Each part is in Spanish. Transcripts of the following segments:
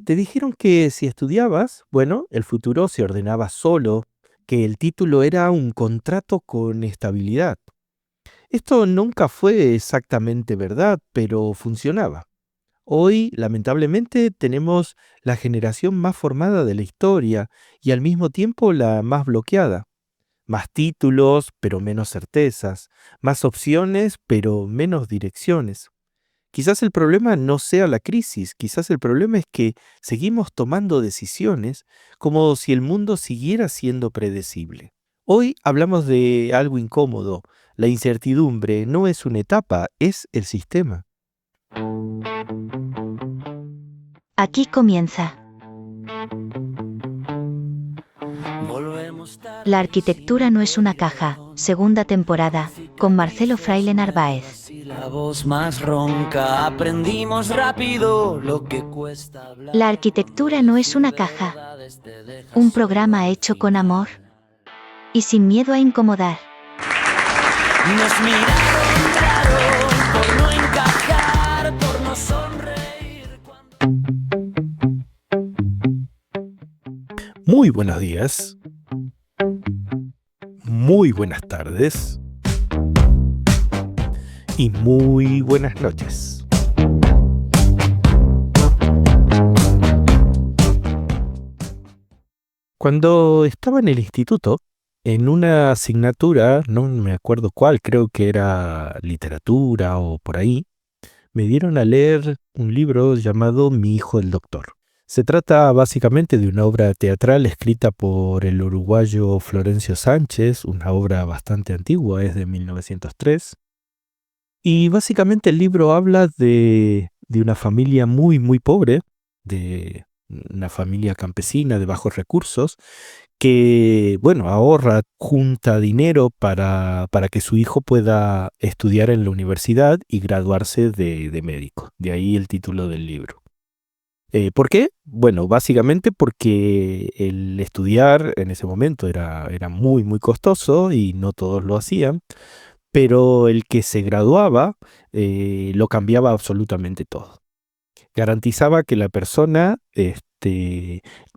Te dijeron que si estudiabas, bueno, el futuro se ordenaba solo, que el título era un contrato con estabilidad. Esto nunca fue exactamente verdad, pero funcionaba. Hoy, lamentablemente, tenemos la generación más formada de la historia y al mismo tiempo la más bloqueada. Más títulos, pero menos certezas. Más opciones, pero menos direcciones. Quizás el problema no sea la crisis, quizás el problema es que seguimos tomando decisiones como si el mundo siguiera siendo predecible. Hoy hablamos de algo incómodo. La incertidumbre no es una etapa, es el sistema. Aquí comienza. La arquitectura no es una caja, segunda temporada, con Marcelo Fraile Narváez. La voz más ronca, aprendimos rápido lo que cuesta hablar. La arquitectura no es una caja, un programa hecho con amor y sin miedo a incomodar. Nos miraron raro por no encajar, por no sonreír Muy buenos días, muy buenas tardes y muy buenas noches. Cuando estaba en el instituto, en una asignatura, no me acuerdo cuál, creo que era literatura o por ahí, me dieron a leer un libro llamado Mi hijo el doctor. Se trata básicamente de una obra teatral escrita por el uruguayo Florencio Sánchez, una obra bastante antigua, es de 1903. Y básicamente el libro habla de una familia muy, muy pobre, de una familia campesina de bajos recursos, que, bueno, ahorra, junta dinero para que su hijo pueda estudiar en la universidad y graduarse de médico. De ahí el título del libro. ¿Por qué? Bueno, básicamente porque el estudiar en ese momento era muy, muy costoso y no todos lo hacían, pero el que se graduaba lo cambiaba absolutamente todo. Garantizaba que la persona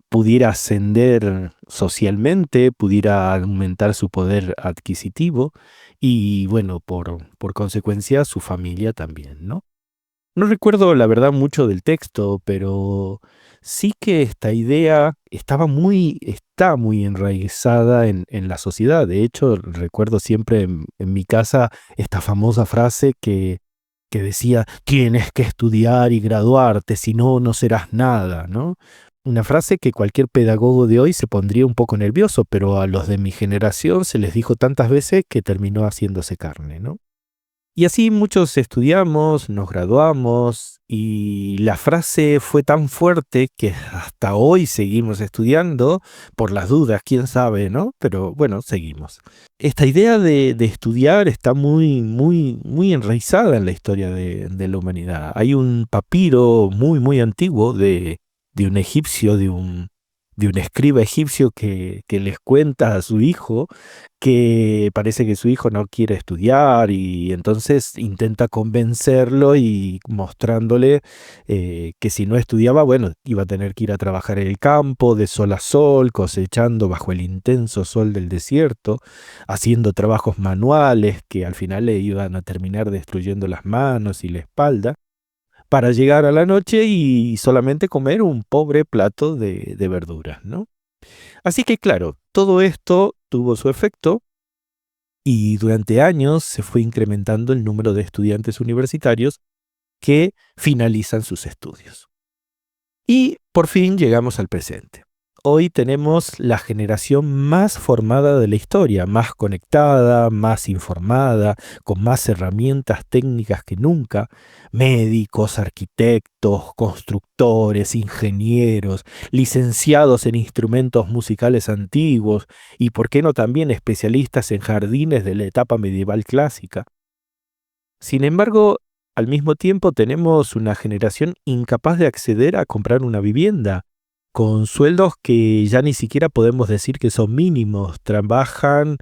pudiera ascender socialmente, pudiera aumentar su poder adquisitivo y, bueno, por consecuencia, su familia también, ¿no? No recuerdo la verdad mucho del texto, pero sí que esta idea está muy enraizada en la sociedad. De hecho, recuerdo siempre en mi casa esta famosa frase que decía, tienes que estudiar y graduarte, si no, no serás nada, ¿no? Una frase que cualquier pedagogo de hoy se pondría un poco nervioso, pero a los de mi generación se les dijo tantas veces que terminó haciéndose carne, ¿no? Y así muchos estudiamos, nos graduamos y la frase fue tan fuerte que hasta hoy seguimos estudiando, por las dudas, quién sabe, ¿no? Pero bueno, seguimos. Esta idea de estudiar está muy, muy, muy enraizada en la historia de la humanidad. Hay un papiro muy, muy antiguo de un egipcio, de un escriba egipcio que les cuenta a su hijo que parece que su hijo no quiere estudiar y entonces intenta convencerlo y mostrándole que si no estudiaba, bueno, iba a tener que ir a trabajar en el campo de sol a sol, cosechando bajo el intenso sol del desierto, haciendo trabajos manuales que al final le iban a terminar destruyendo las manos y la espalda, para llegar a la noche y solamente comer un pobre plato de verduras, ¿no? Así que claro, todo esto tuvo su efecto y durante años se fue incrementando el número de estudiantes universitarios que finalizan sus estudios. Y por fin llegamos al presente. Hoy tenemos la generación más formada de la historia, más conectada, más informada, con más herramientas técnicas que nunca. Médicos, arquitectos, constructores, ingenieros, licenciados en instrumentos musicales antiguos y, por qué no, también especialistas en jardines de la etapa medieval clásica. Sin embargo, al mismo tiempo tenemos una generación incapaz de acceder a comprar una vivienda, con sueldos que ya ni siquiera podemos decir que son mínimos. Trabajan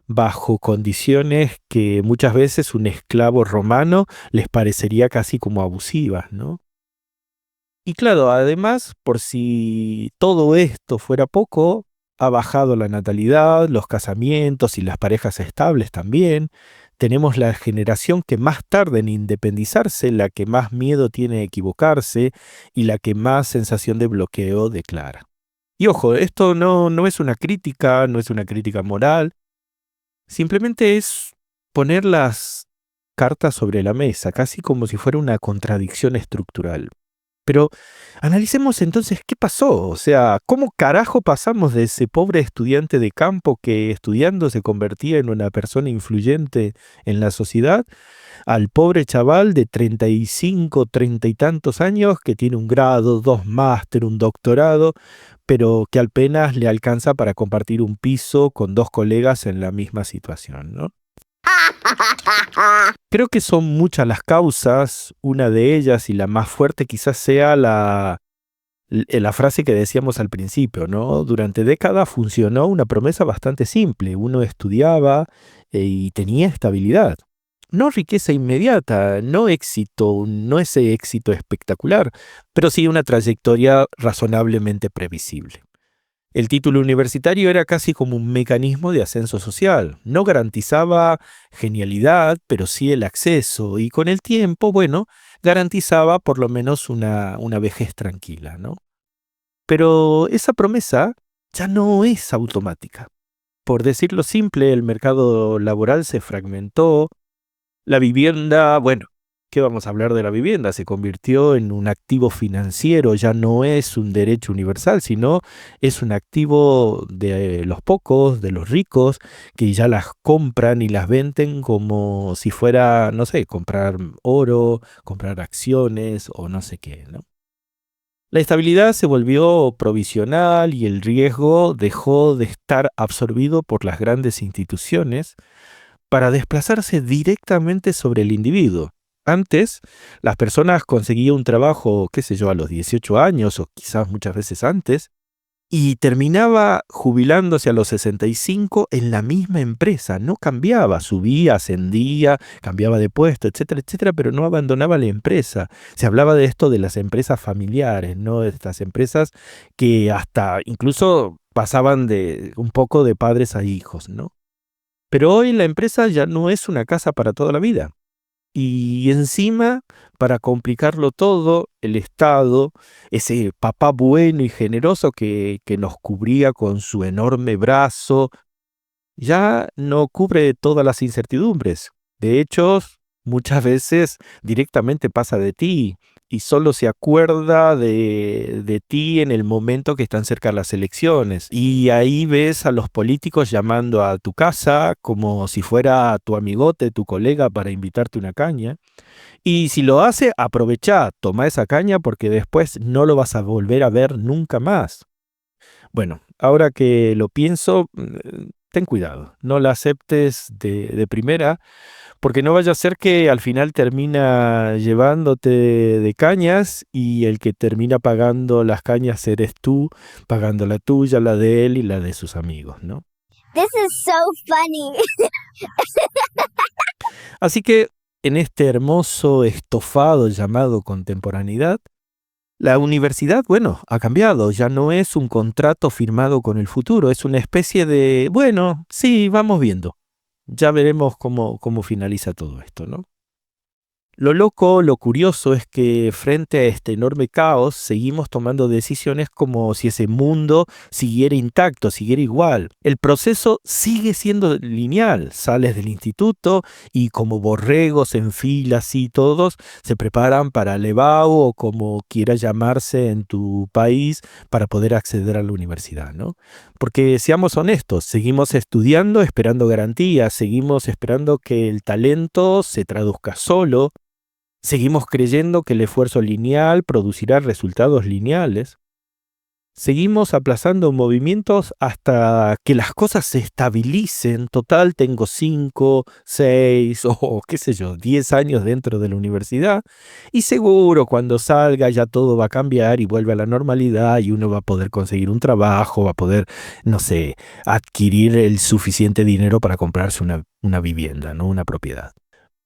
bajo condiciones que muchas veces un esclavo romano les parecería casi como abusivas, ¿no? Y claro, además, por si todo esto fuera poco, ha bajado la natalidad, los casamientos y las parejas estables también. Tenemos la generación que más tarda en independizarse, la que más miedo tiene a equivocarse y la que más sensación de bloqueo declara. Y ojo, esto no es una crítica, no es una crítica moral, simplemente es poner las cartas sobre la mesa, casi como si fuera una contradicción estructural. Pero analicemos entonces qué pasó, o sea, cómo carajo pasamos de ese pobre estudiante de campo que estudiando se convertía en una persona influyente en la sociedad, al pobre chaval de 35, 30 y tantos años que tiene un grado, 2 máster, un doctorado, pero que apenas le alcanza para compartir un piso con 2 colegas en la misma situación, ¿no? Creo que son muchas las causas, una de ellas y la más fuerte quizás sea la frase que decíamos al principio, ¿no? Durante décadas funcionó una promesa bastante simple. Uno estudiaba y tenía estabilidad. No riqueza inmediata, no éxito, no ese éxito espectacular, pero sí una trayectoria razonablemente previsible. El título universitario era casi como un mecanismo de ascenso social. No garantizaba genialidad, pero sí el acceso. Y con el tiempo, bueno, garantizaba por lo menos una vejez tranquila, ¿no? Pero esa promesa ya no es automática. Por decirlo simple, el mercado laboral se fragmentó. La vivienda, bueno, ¿qué vamos a hablar de la vivienda? Se convirtió en un activo financiero, ya no es un derecho universal, sino es un activo de los pocos, de los ricos, que ya las compran y las venden como si fuera, no sé, comprar oro, comprar acciones o no sé qué, ¿no? La estabilidad se volvió provisional y el riesgo dejó de estar absorbido por las grandes instituciones para desplazarse directamente sobre el individuo. Antes, las personas conseguían un trabajo, qué sé yo, a los 18 años o quizás muchas veces antes, y terminaba jubilándose a los 65 en la misma empresa. No cambiaba, subía, ascendía, cambiaba de puesto, etcétera, etcétera, pero no abandonaba la empresa. Se hablaba de esto de las empresas familiares, ¿no? De estas empresas que hasta incluso pasaban de un poco de padres a hijos, ¿no? Pero hoy la empresa ya no es una casa para toda la vida. Y encima, para complicarlo todo, el Estado, ese papá bueno y generoso que nos cubría con su enorme brazo, ya no cubre todas las incertidumbres. De hecho, muchas veces directamente pasa de ti y solo se acuerda de ti en el momento que están cerca las elecciones. Y ahí ves a los políticos llamando a tu casa como si fuera tu amigote, tu colega para invitarte una caña. Y si lo hace, aprovecha, toma esa caña porque después no lo vas a volver a ver nunca más. Bueno, ahora que lo pienso, ten cuidado, no la aceptes de primera, porque no vaya a ser que al final termina llevándote de cañas y el que termina pagando las cañas eres tú, pagando la tuya, la de él y la de sus amigos, ¿no? This is so funny. Así que en este hermoso estofado llamado contemporaneidad, la universidad, bueno, ha cambiado, ya no es un contrato firmado con el futuro, es una especie de, bueno, sí, vamos viendo. Ya veremos cómo finaliza todo esto, ¿no? Lo loco, lo curioso es que frente a este enorme caos seguimos tomando decisiones como si ese mundo siguiera intacto, siguiera igual. El proceso sigue siendo lineal. Sales del instituto y como borregos en fila, así todos, se preparan para el EBAU o como quiera llamarse en tu país para poder acceder a la universidad, ¿no? Porque seamos honestos, seguimos estudiando esperando garantías, seguimos esperando que el talento se traduzca solo. Seguimos creyendo que el esfuerzo lineal producirá resultados lineales. Seguimos aplazando movimientos hasta que las cosas se estabilicen. Total, tengo 5, 6 o qué sé yo, 10 años dentro de la universidad y seguro cuando salga ya todo va a cambiar y vuelve a la normalidad y uno va a poder conseguir un trabajo, va a poder, no sé, adquirir el suficiente dinero para comprarse una vivienda, ¿no? Una propiedad.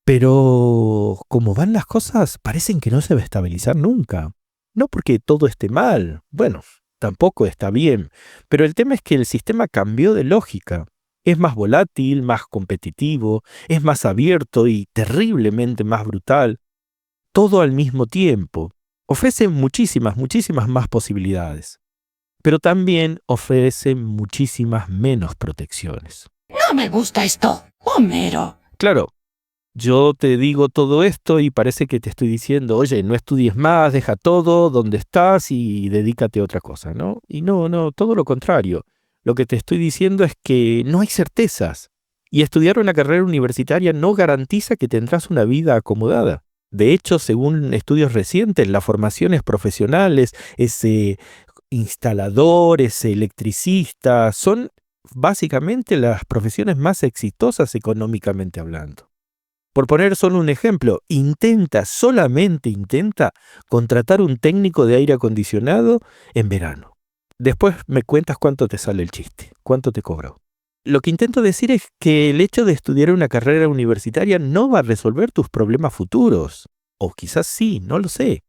Pero como van las cosas, parecen que no se va a estabilizar nunca. No porque todo esté mal, bueno, tampoco está bien, pero el tema es que el sistema cambió de lógica. Es más volátil, más competitivo, es más abierto y terriblemente más brutal, todo al mismo tiempo. Ofrece muchísimas más posibilidades, pero también ofrece muchísimas menos protecciones. No me gusta esto, Homero. Claro, yo te digo todo esto y parece que te estoy diciendo, oye, no estudies más, deja todo donde estás y dedícate a otra cosa, ¿no? Y no, todo lo contrario. Lo que te estoy diciendo es que no hay certezas y estudiar una carrera universitaria no garantiza que tendrás una vida acomodada. De hecho, según estudios recientes, las formaciones profesionales, ese instalador, ese electricista, son básicamente las profesiones más exitosas económicamente hablando. Por poner solo un ejemplo, solamente intenta contratar un técnico de aire acondicionado en verano. Después me cuentas cuánto te sale el chiste, cuánto te cobró. Lo que intento decir es que el hecho de estudiar una carrera universitaria no va a resolver tus problemas futuros. O quizás sí, no lo sé.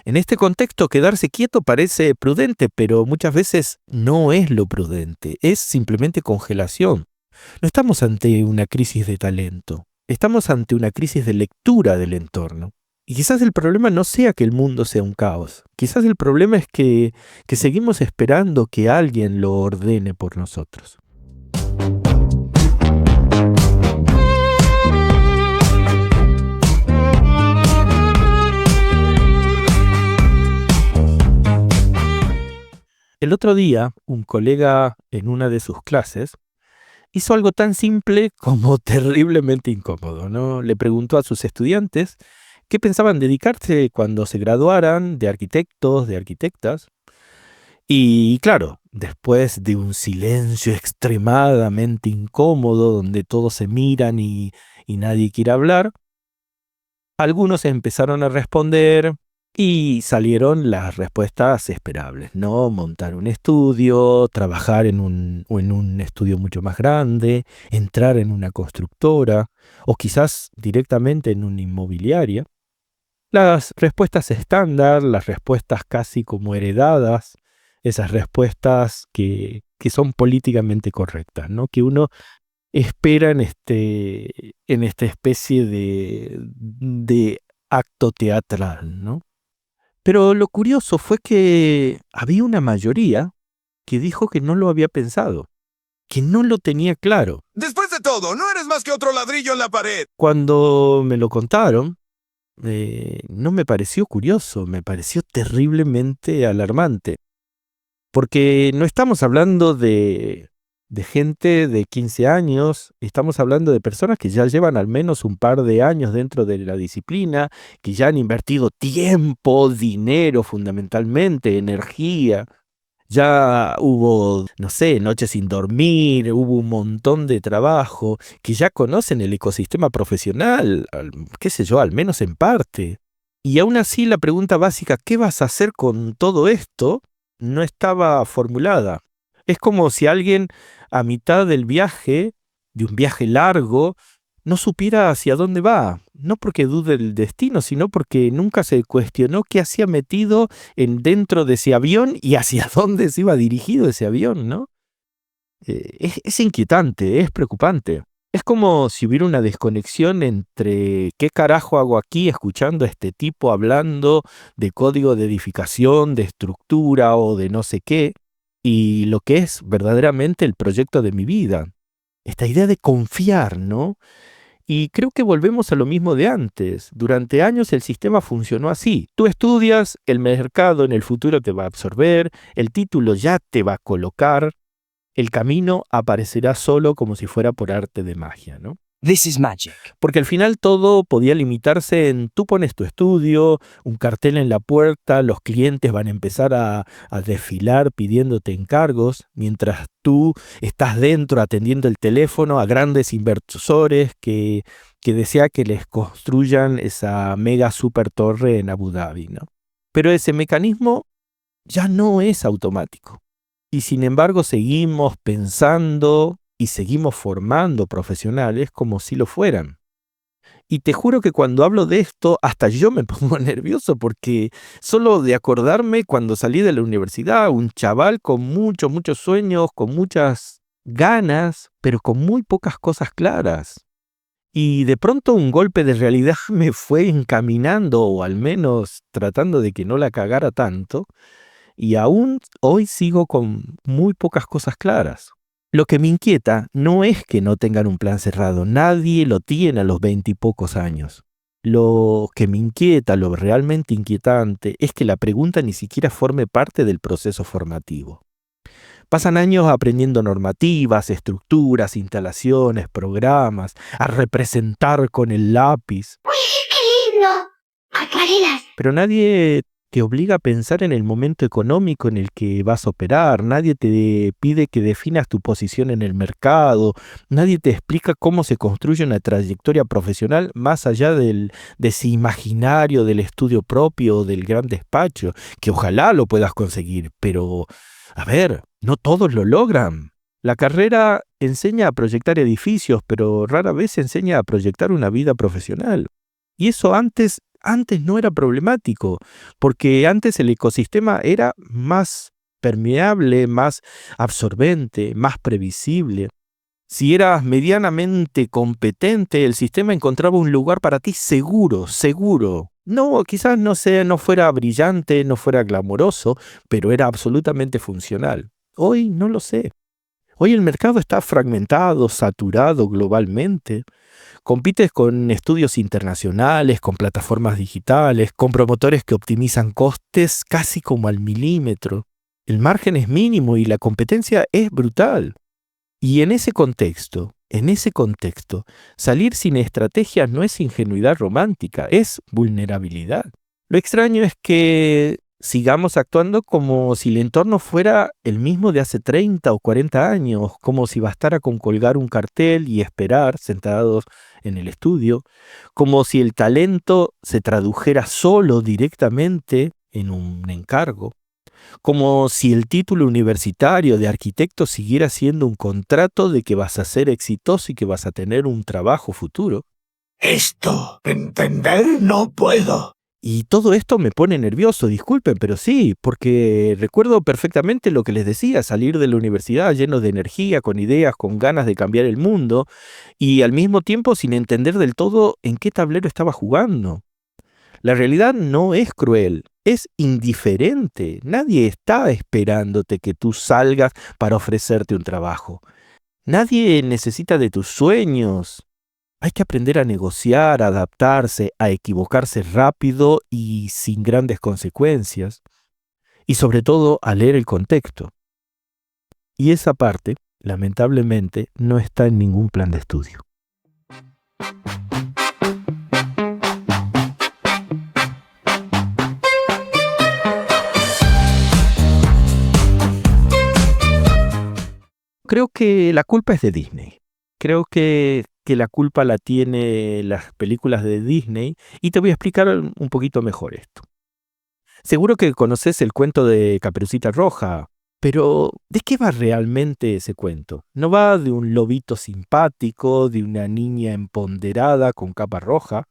En este contexto, quedarse quieto parece prudente, pero muchas veces no es lo prudente, es simplemente congelación. No estamos ante una crisis de talento, estamos ante una crisis de lectura del entorno. Y quizás el problema no sea que el mundo sea un caos, quizás el problema es que seguimos esperando que alguien lo ordene por nosotros. El otro día, un colega en una de sus clases hizo algo tan simple como terriblemente incómodo, ¿no? Le preguntó a sus estudiantes qué pensaban dedicarse cuando se graduaran de arquitectos, de arquitectas. Y claro, después de un silencio extremadamente incómodo donde todos se miran y nadie quiere hablar, algunos empezaron a responder y salieron las respuestas esperables, ¿no? Montar un estudio, trabajar en un estudio mucho más grande, entrar en una constructora o quizás directamente en una inmobiliaria. Las respuestas estándar, las respuestas casi como heredadas, esas respuestas que son políticamente correctas, ¿no? Que uno espera en esta especie de acto teatral, ¿no? Pero lo curioso fue que había una mayoría que dijo que no lo había pensado, que no lo tenía claro. Después de todo, no eres más que otro ladrillo en la pared. Cuando me lo contaron, no me pareció curioso, me pareció terriblemente alarmante. Porque no estamos hablando de gente de 15 años, estamos hablando de personas que ya llevan al menos un par de años dentro de la disciplina, que ya han invertido tiempo, dinero fundamentalmente, energía. Ya hubo, no sé, noches sin dormir, hubo un montón de trabajo, que ya conocen el ecosistema profesional, qué sé yo, al menos en parte. Y aún así la pregunta básica, ¿qué vas a hacer con todo esto?, no estaba formulada. Es como si alguien a mitad del viaje, de un viaje largo, no supiera hacia dónde va. No porque dude del destino, sino porque nunca se cuestionó qué hacía metido dentro de ese avión y hacia dónde se iba dirigido ese avión, ¿no? Es inquietante, es preocupante. Es como si hubiera una desconexión entre qué carajo hago aquí escuchando a este tipo hablando de código de edificación, de estructura o de no sé qué, y lo que es verdaderamente el proyecto de mi vida. Esta idea de confiar, ¿no? Y creo que volvemos a lo mismo de antes. Durante años el sistema funcionó así. Tú estudias, el mercado en el futuro te va a absorber, el título ya te va a colocar, el camino aparecerá solo como si fuera por arte de magia, ¿no? This is magic. Porque al final todo podía limitarse en tú pones tu estudio, un cartel en la puerta, los clientes van a empezar a desfilar pidiéndote encargos, mientras tú estás dentro atendiendo el teléfono a grandes inversores que desea que les construyan esa mega super torre en Abu Dhabi, ¿no? Pero ese mecanismo ya no es automático. Y sin embargo seguimos pensando y seguimos formando profesionales como si lo fueran. Y te juro que cuando hablo de esto, hasta yo me pongo nervioso porque solo de acordarme cuando salí de la universidad, un chaval con muchos sueños, con muchas ganas, pero con muy pocas cosas claras. Y de pronto un golpe de realidad me fue encaminando, o al menos tratando de que no la cagara tanto, y aún hoy sigo con muy pocas cosas claras. Lo que me inquieta no es que no tengan un plan cerrado, nadie lo tiene a los 20 y pocos años. Lo que me inquieta, lo realmente inquietante, es que la pregunta ni siquiera forme parte del proceso formativo. Pasan años aprendiendo normativas, estructuras, instalaciones, programas, a representar con el lápiz. ¡Uy, qué lindo! Acuarelas. Pero nadie te obliga a pensar en el momento económico en el que vas a operar, nadie te pide que definas tu posición en el mercado, nadie te explica cómo se construye una trayectoria profesional más allá de ese imaginario del estudio propio o del gran despacho, que ojalá lo puedas conseguir, pero, a ver, no todos lo logran. La carrera enseña a proyectar edificios, pero rara vez enseña a proyectar una vida profesional. Y eso antes no era problemático, porque antes el ecosistema era más permeable, más absorbente, más previsible. Si eras medianamente competente, el sistema encontraba un lugar para ti seguro. No, quizás no fuera brillante, no fuera glamoroso, pero era absolutamente funcional. Hoy no lo sé. Hoy el mercado está fragmentado, saturado globalmente. Compites con estudios internacionales, con plataformas digitales, con promotores que optimizan costes casi como al milímetro. El margen es mínimo y la competencia es brutal. Y en ese contexto, salir sin estrategias no es ingenuidad romántica, es vulnerabilidad. Lo extraño es que sigamos actuando como si el entorno fuera el mismo de hace 30 o 40 años, como si bastara con colgar un cartel y esperar sentados en el estudio, como si el talento se tradujera solo directamente en un encargo, como si el título universitario de arquitecto siguiera siendo un contrato de que vas a ser exitoso y que vas a tener un trabajo futuro. Esto, entender no puedo. Y todo esto me pone nervioso, disculpen, pero sí, porque recuerdo perfectamente lo que les decía, salir de la universidad lleno de energía, con ideas, con ganas de cambiar el mundo, y al mismo tiempo sin entender del todo en qué tablero estaba jugando. La realidad no es cruel, es indiferente. Nadie está esperándote que tú salgas para ofrecerte un trabajo. Nadie necesita de tus sueños. Hay que aprender a negociar, a adaptarse, a equivocarse rápido y sin grandes consecuencias. Y sobre todo, a leer el contexto. Y esa parte, lamentablemente, no está en ningún plan de estudio. Creo que la culpa es de Disney. Creo que la culpa la tiene las películas de Disney y te voy a explicar un poquito mejor esto. Seguro que conoces el cuento de Caperucita Roja, pero ¿de qué va realmente ese cuento? No va de un lobito simpático, de una niña empoderada con capa roja.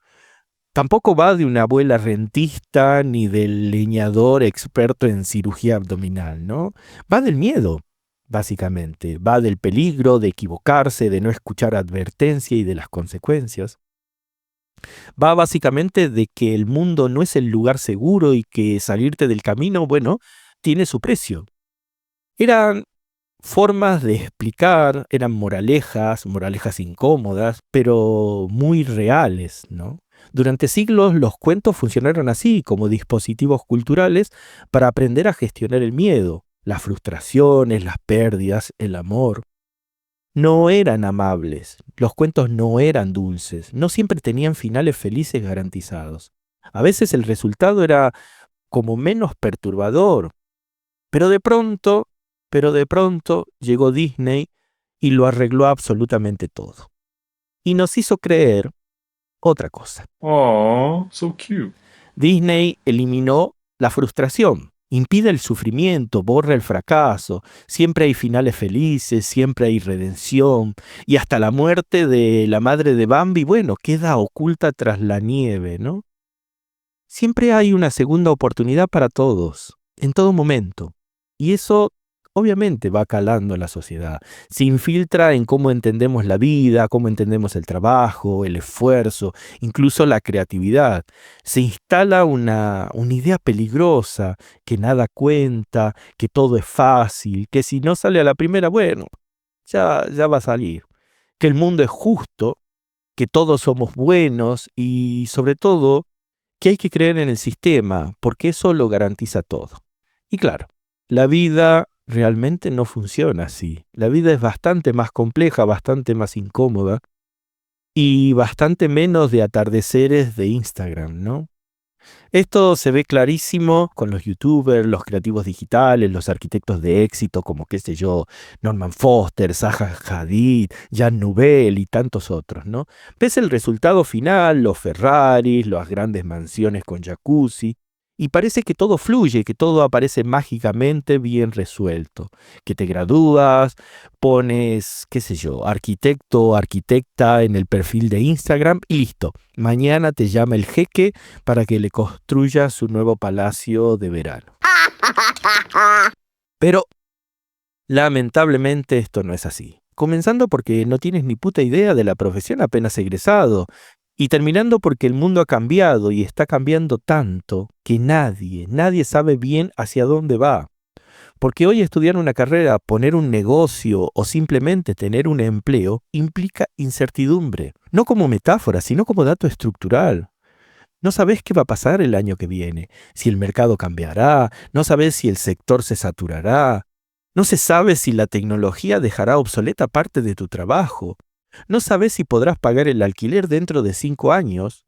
Tampoco va de una abuela rentista ni del leñador experto en cirugía abdominal, ¿no? Va del miedo. Básicamente, va del peligro, de equivocarse, de no escuchar advertencia y de las consecuencias. Va básicamente de que el mundo no es el lugar seguro y que salirte del camino, bueno, tiene su precio. Eran formas de explicar, eran moralejas incómodas, pero muy reales, ¿no? Durante siglos los cuentos funcionaron así, como dispositivos culturales para aprender a gestionar el miedo, las frustraciones, las pérdidas, el amor. No eran amables, los cuentos no eran dulces, no siempre tenían finales felices garantizados. A veces el resultado era como menos perturbador, pero de pronto llegó Disney y lo arregló absolutamente todo. Y nos hizo creer otra cosa. Aw, so cute. Disney eliminó la frustración. Impide el sufrimiento, borra el fracaso. Siempre hay finales felices, siempre hay redención. Y hasta la muerte de la madre de Bambi, bueno, queda oculta tras la nieve, ¿no? Siempre hay una segunda oportunidad para todos, en todo momento. Y eso obviamente va calando en la sociedad. Se infiltra en cómo entendemos la vida, cómo entendemos el trabajo, el esfuerzo, incluso la creatividad. Se instala una idea peligrosa, que nada cuenta, que todo es fácil, que si no sale a la primera, bueno, ya va a salir. Que el mundo es justo, que todos somos buenos y sobre todo que hay que creer en el sistema, porque eso lo garantiza todo. Y claro, la vida realmente no funciona así. La vida es bastante más compleja, bastante más incómoda y bastante menos de atardeceres de Instagram, ¿no? Esto se ve clarísimo con los youtubers, los creativos digitales, los arquitectos de éxito como, qué sé yo, Norman Foster, Zaha Hadid, Jan Nouvel y tantos otros, ¿no? Ves el resultado final, los Ferraris, las grandes mansiones con jacuzzi, y parece que todo fluye, que todo aparece mágicamente bien resuelto, que te gradúas, pones, qué sé yo, arquitecto o arquitecta en el perfil de Instagram y listo. Mañana te llama el jeque para que le construya su nuevo palacio de verano. Pero, lamentablemente, esto no es así. Comenzando porque no tienes ni puta idea de la profesión apenas egresado. Y terminando porque el mundo ha cambiado y está cambiando tanto que nadie sabe bien hacia dónde va. Porque hoy estudiar una carrera, poner un negocio o simplemente tener un empleo implica incertidumbre. No como metáfora, sino como dato estructural. No sabes qué va a pasar el año que viene, si el mercado cambiará, no sabes si el sector se saturará, no se sabe si la tecnología dejará obsoleta parte de tu trabajo, no sabes si podrás pagar el alquiler dentro de 5 años,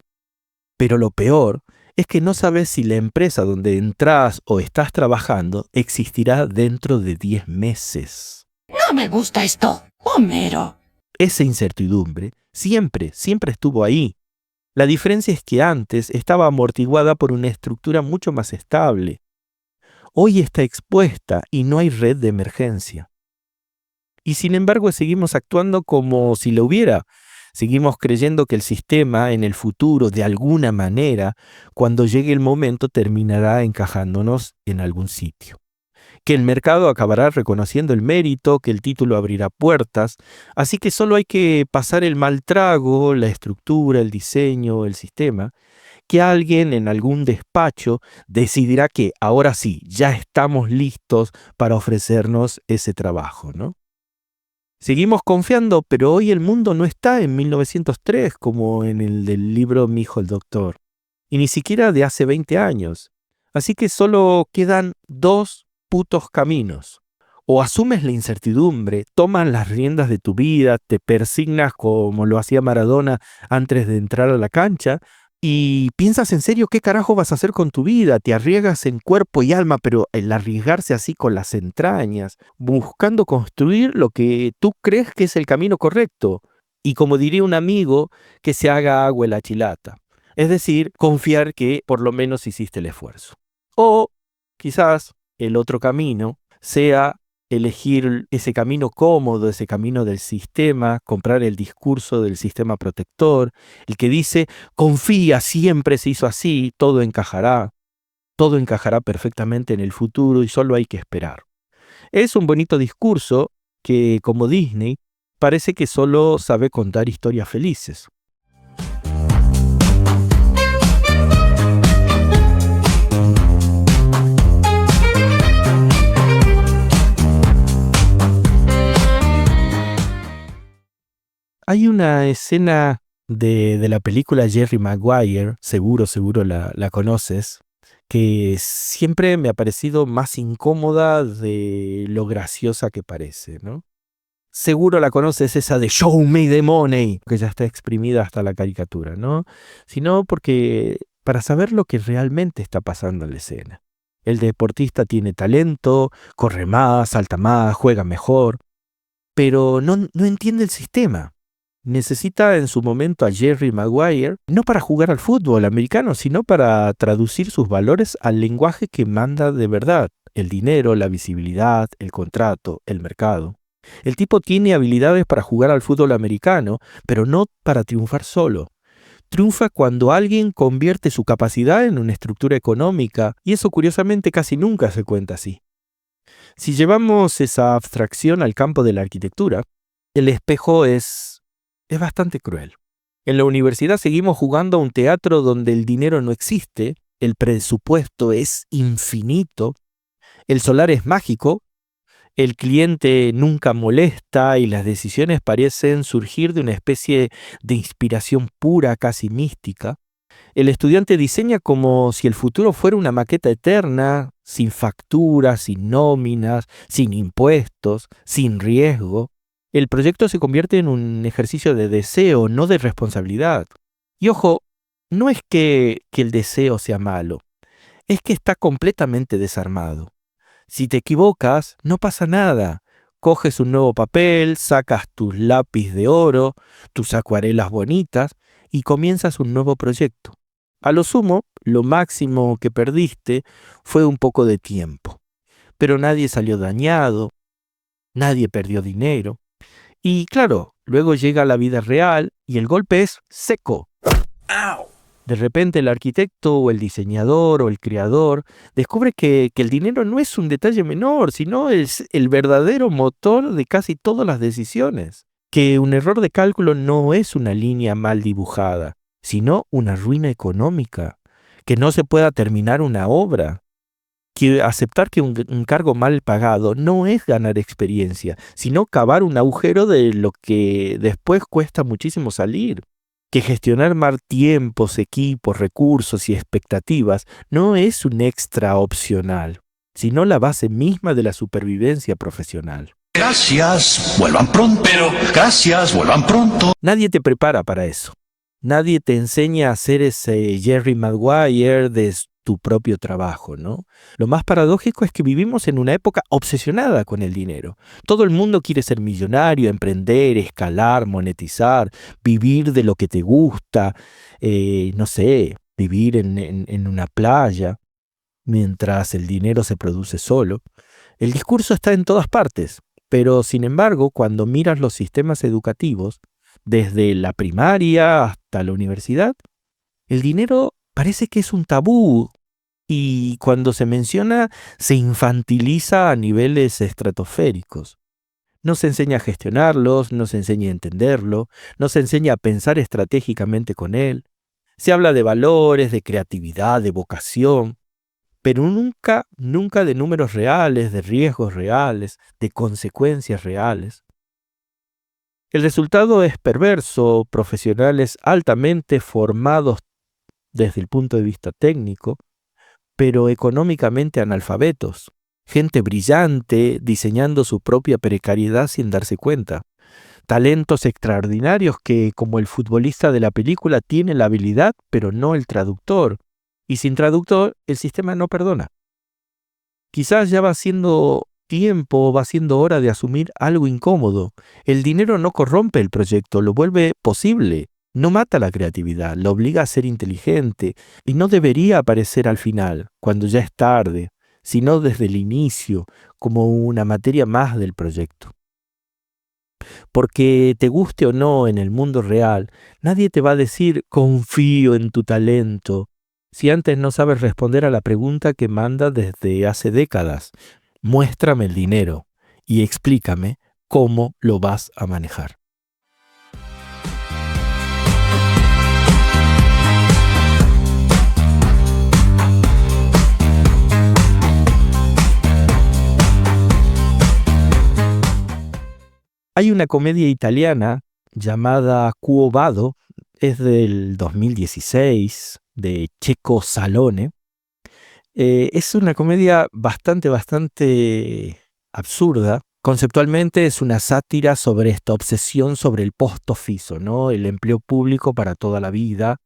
pero lo peor es que no sabes si la empresa donde entras o estás trabajando existirá dentro de 10 meses. No me gusta esto, Homero. Esa incertidumbre siempre estuvo ahí. La diferencia es que antes estaba amortiguada por una estructura mucho más estable. Hoy está expuesta y no hay red de emergencia. Y sin embargo seguimos actuando como si lo hubiera. Seguimos creyendo que el sistema en el futuro, de alguna manera, cuando llegue el momento, terminará encajándonos en algún sitio. Que el mercado acabará reconociendo el mérito, que el título abrirá puertas, así que solo hay que pasar el mal trago, la estructura, el diseño, el sistema, que alguien en algún despacho decidirá que ahora sí, ya estamos listos para ofrecernos ese trabajo, ¿no? Seguimos confiando, pero hoy el mundo no está en 1903 como en el del libro Mi hijo el doctor, y ni siquiera de hace 20 años. Así que solo quedan 2 putos caminos. O asumes la incertidumbre, tomas las riendas de tu vida, te persignas como lo hacía Maradona antes de entrar a la cancha, y piensas en serio qué carajo vas a hacer con tu vida, te arriesgas en cuerpo y alma, pero el arriesgarse así con las entrañas, buscando construir lo que tú crees que es el camino correcto, y como diría un amigo, que se haga agua la chilata, es decir, confiar que por lo menos hiciste el esfuerzo. O quizás el otro camino sea elegir ese camino cómodo, ese camino del sistema, comprar el discurso del sistema protector, el que dice, confía, siempre se hizo así, todo encajará perfectamente en el futuro y solo hay que esperar. Es un bonito discurso que, como Disney, parece que solo sabe contar historias felices. Hay una escena de la película Jerry Maguire, seguro la conoces, que siempre me ha parecido más incómoda de lo graciosa que parece, ¿no? Seguro la conoces, esa de Show me the money, que ya está exprimida hasta la caricatura, ¿no? Sino porque para saber lo que realmente está pasando en la escena. El deportista tiene talento, corre más, salta más, juega mejor, pero no entiende el sistema. necesita en su momento a Jerry Maguire, no para jugar al fútbol americano, sino para traducir sus valores al lenguaje que manda de verdad: el dinero, la visibilidad, el contrato, el mercado. El tipo tiene habilidades para jugar al fútbol americano, pero no para triunfar solo. Triunfa cuando alguien convierte su capacidad en una estructura económica, y eso curiosamente casi nunca se cuenta así. Si llevamos esa abstracción al campo de la arquitectura, el espejo es bastante cruel. En la universidad seguimos jugando a un teatro donde el dinero no existe, el presupuesto es infinito, el solar es mágico, el cliente nunca molesta y las decisiones parecen surgir de una especie de inspiración pura, casi mística. El estudiante diseña como si el futuro fuera una maqueta eterna, sin facturas, sin nóminas, sin impuestos, sin riesgo. El proyecto se convierte en un ejercicio de deseo, no de responsabilidad. Y ojo, no es que el deseo sea malo, es que está completamente desarmado. Si te equivocas, no pasa nada. Coges un nuevo papel, sacas tus lápiz de oro, tus acuarelas bonitas y comienzas un nuevo proyecto. A lo sumo, lo máximo que perdiste fue un poco de tiempo. Pero nadie salió dañado, nadie perdió dinero. Y claro, luego llega la vida real y el golpe es seco. De repente el arquitecto o el diseñador o el creador descubre que el dinero no es un detalle menor, sino es el verdadero motor de casi todas las decisiones. Que un error de cálculo no es una línea mal dibujada, sino una ruina económica. Que no se pueda terminar una obra. Que aceptar que un cargo mal pagado no es ganar experiencia, sino cavar un agujero de lo que después cuesta muchísimo salir. Que gestionar mal tiempos, equipos, recursos y expectativas no es un extra opcional, sino la base misma de la supervivencia profesional. Gracias, vuelvan pronto. Gracias, vuelvan pronto. Nadie te prepara para eso. Nadie te enseña a hacer ese Jerry Maguire de tu propio trabajo, ¿no? Lo más paradójico es que vivimos en una época obsesionada con el dinero. Todo el mundo quiere ser millonario, emprender, escalar, monetizar, vivir de lo que te gusta, vivir en una playa, mientras el dinero se produce solo. El discurso está en todas partes, pero sin embargo, cuando miras los sistemas educativos, desde la primaria hasta la universidad, el dinero parece que es un tabú y cuando se menciona se infantiliza a niveles estratosféricos. No se enseña a gestionarlos, no se enseña a entenderlo, no se enseña a pensar estratégicamente con él. Se habla de valores, de creatividad, de vocación, pero nunca de números reales, de riesgos reales, de consecuencias reales. El resultado es perverso: profesionales altamente formados desde el punto de vista técnico, pero económicamente analfabetos. Gente brillante diseñando su propia precariedad sin darse cuenta. Talentos extraordinarios que, como el futbolista de la película, tienen la habilidad, pero no el traductor. Y sin traductor, el sistema no perdona. Quizás ya va siendo tiempo, va siendo hora de asumir algo incómodo. El dinero no corrompe el proyecto, lo vuelve posible. No mata la creatividad, la obliga a ser inteligente y no debería aparecer al final, cuando ya es tarde, sino desde el inicio, como una materia más del proyecto. Porque te guste o no en el mundo real, nadie te va a decir confío en tu talento, si antes no sabes responder a la pregunta que manda desde hace décadas: muéstrame el dinero y explícame cómo lo vas a manejar. Hay una comedia italiana llamada Quo Vado, es del 2016, de Checco Zalone. Es una comedia bastante absurda. Conceptualmente es una sátira sobre esta obsesión sobre el posto fisso, ¿no? El empleo público para toda la vida.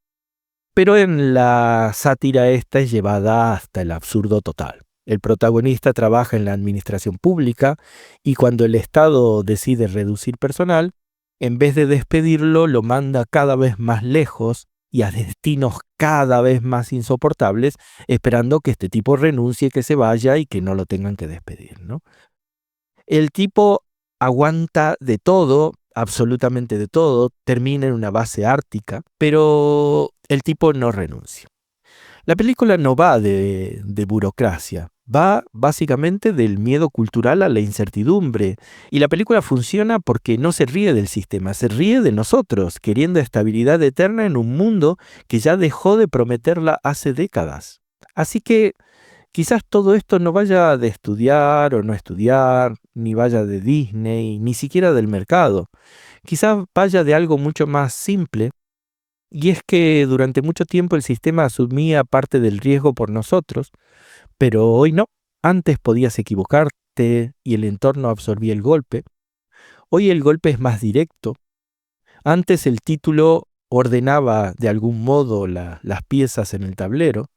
Pero en la sátira esta es llevada hasta el absurdo total. El protagonista trabaja en la administración pública y cuando el Estado decide reducir personal, en vez de despedirlo, lo manda cada vez más lejos y a destinos cada vez más insoportables, esperando que este tipo renuncie, que se vaya y que no lo tengan que despedir, ¿no? El tipo aguanta de todo, absolutamente de todo, termina en una base ártica, pero el tipo no renuncia. La película no va de burocracia, va básicamente del miedo cultural a la incertidumbre. Y la película funciona porque no se ríe del sistema, se ríe de nosotros, queriendo estabilidad eterna en un mundo que ya dejó de prometerla hace décadas. Así que quizás todo esto no vaya de estudiar o no estudiar, ni vaya de Disney, ni siquiera del mercado. Quizás vaya de algo mucho más simple. Y es que durante mucho tiempo el sistema asumía parte del riesgo por nosotros, pero hoy no. Antes podías equivocarte y el entorno absorbía el golpe. Hoy el golpe es más directo. Antes el título ordenaba de algún modo las piezas en el tablero,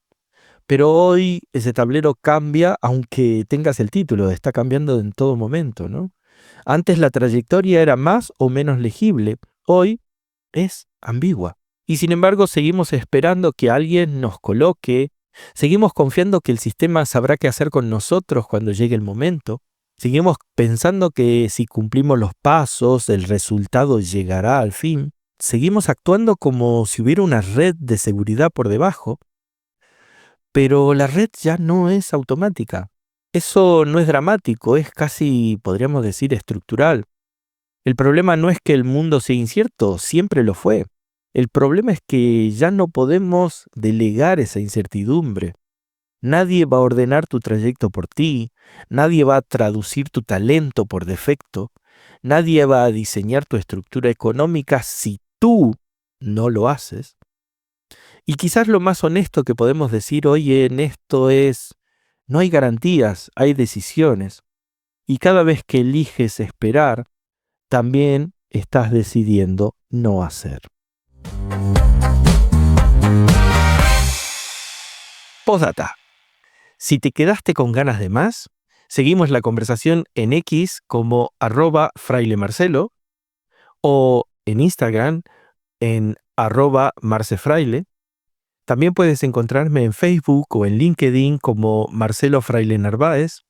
pero hoy ese tablero cambia aunque tengas el título, está cambiando en todo momento, ¿no? Antes la trayectoria era más o menos legible, hoy es ambigua. Y sin embargo seguimos esperando que alguien nos coloque, seguimos confiando que el sistema sabrá qué hacer con nosotros cuando llegue el momento, seguimos pensando que si cumplimos los pasos el resultado llegará al fin, seguimos actuando como si hubiera una red de seguridad por debajo, pero la red ya no es automática. Eso no es dramático, es casi, podríamos decir, estructural. El problema no es que el mundo sea incierto, siempre lo fue. El problema es que ya no podemos delegar esa incertidumbre. Nadie va a ordenar tu trayecto por ti, nadie va a traducir tu talento por defecto, nadie va a diseñar tu estructura económica si tú no lo haces. Y quizás lo más honesto que podemos decir hoy en esto es, no hay garantías, hay decisiones. Y cada vez que eliges esperar, también estás decidiendo no hacer. Postdata. Si te quedaste con ganas de más, seguimos la conversación en X como @frailemarcelo o en Instagram en @marcefraile. También puedes encontrarme en Facebook o en LinkedIn como Marcelo Fraile Narváez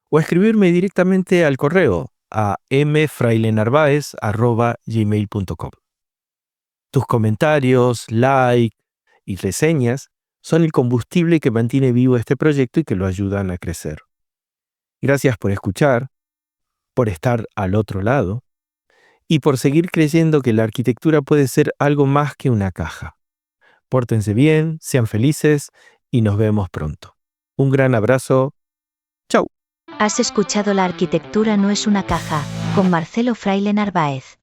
o escribirme directamente al correo a mfrailenarvaez@gmail.com. Tus comentarios, like y reseñas son el combustible que mantiene vivo este proyecto y que lo ayudan a crecer. Gracias por escuchar, por estar al otro lado y por seguir creyendo que la arquitectura puede ser algo más que una caja. Pórtense bien, sean felices y nos vemos pronto. Un gran abrazo. Chau. Has escuchado La arquitectura no es una caja, con Marcelo Fraile Narváez.